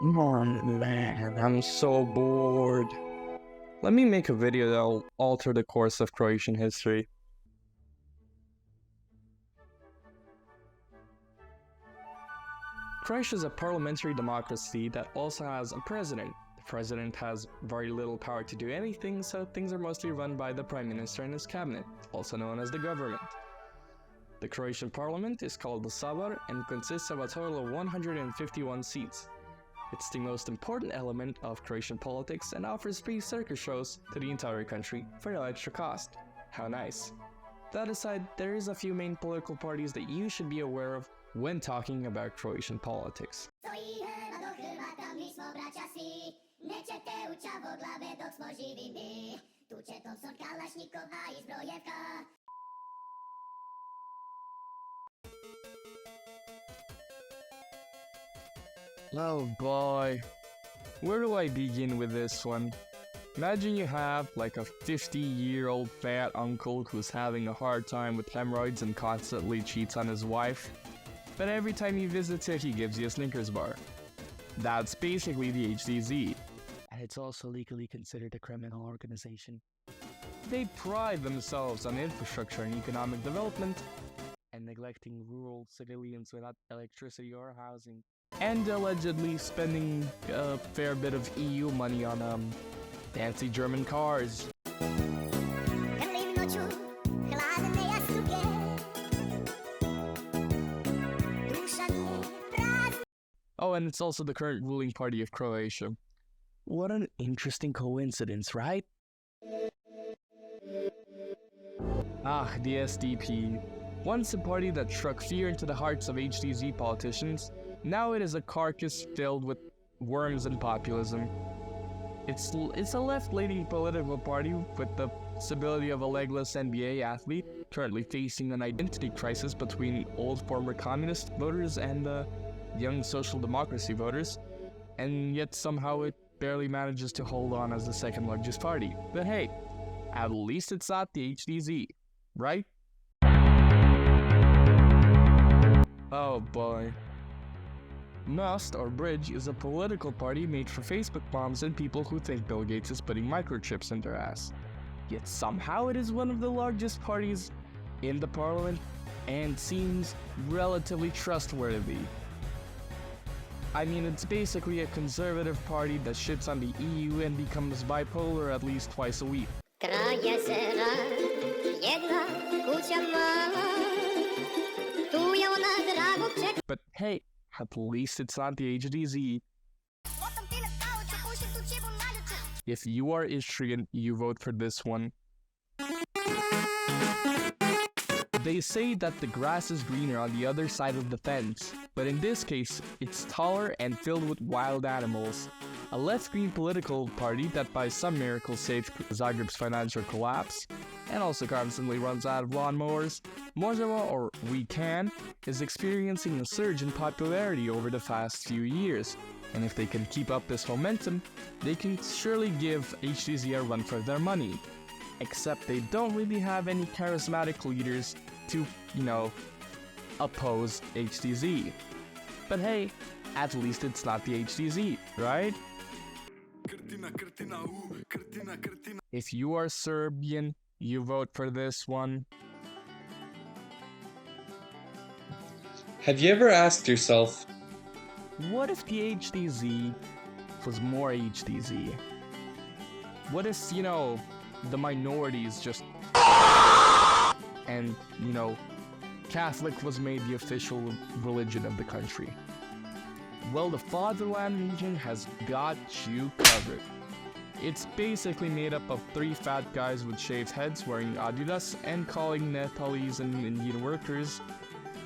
Oh man, I'm so bored. Let me make a video that'll alter the course of Croatian history. Croatia is a parliamentary democracy that also has a president. The president has very little power to do anything, so things are mostly run by the prime minister and his cabinet, also known as the government. The Croatian parliament is called the Sabor and consists of a total of 151 seats. It's the most important element of Croatian politics and offers free circus shows to the entire country for no extra cost. How nice. That aside, there is a few main political parties that you should be aware of when talking about Croatian politics. Oh boy, where do I begin with this one? Imagine you have like a 50-year-old fat uncle who's having a hard time with hemorrhoids and constantly cheats on his wife, but every time you visit it he gives you a Snickers bar. That's basically the HDZ. And it's also legally considered a criminal organization. They pride themselves on infrastructure and economic development, and neglecting rural civilians without electricity or housing. And allegedly spending a fair bit of EU money on fancy German cars. Oh, and it's also the current ruling party of Croatia. What an interesting coincidence, right? The SDP. Once a party that struck fear into the hearts of HDZ politicians, now it is a carcass filled with worms and populism. It's a left-leaning political party with the stability of a legless NBA athlete, currently facing an identity crisis between old former communist voters and young social democracy voters, and yet somehow it barely manages to hold on as the second largest party. But hey, at least it's not the HDZ, right? Oh boy. Most, or Bridge, is a political party made for Facebook moms and people who think Bill Gates is putting microchips in their ass. Yet somehow it is one of the largest parties in the parliament and seems relatively trustworthy. I mean, it's basically a conservative party that shits on the EU and becomes bipolar at least twice a week. But hey, at least it's not the HDZ. If you are Istrian, you vote for this one. They say that the grass is greener on the other side of the fence, but in this case, it's taller and filled with wild animals. A left-wing political party that by some miracle saved Zagreb's financial collapse, and also constantly runs out of lawnmowers, Možemo, or We Can, is experiencing a surge in popularity over the past few years, and if they can keep up this momentum, they can surely give HDZ a run for their money. Except they don't really have any charismatic leaders to, oppose HDZ. But hey, at least it's not the HDZ, right? If you are Serbian, you vote for this one. Have you ever asked yourself, what if the HDZ was more HDZ? What if, the minorities just... and, Catholic was made the official religion of the country? Well, the Fatherland region has got you covered. It's basically made up of 3 fat guys with shaved heads wearing Adidas and calling Nepalese and Indian workers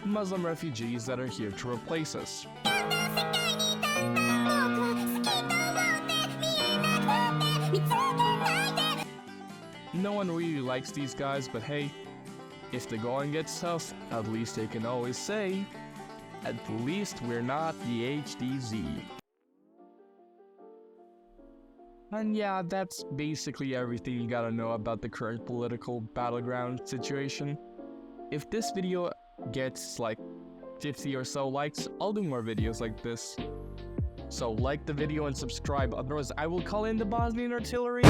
Muslim refugees that are here to replace us. No one really likes these guys, but hey, if the going gets tough, at least they can always say, at least we're not the HDZ. And yeah, that's basically everything you gotta know about the current political battleground situation. If this video gets like 50 or so likes, I'll do more videos like this. So like the video and subscribe, otherwise I will call in the Bosnian artillery.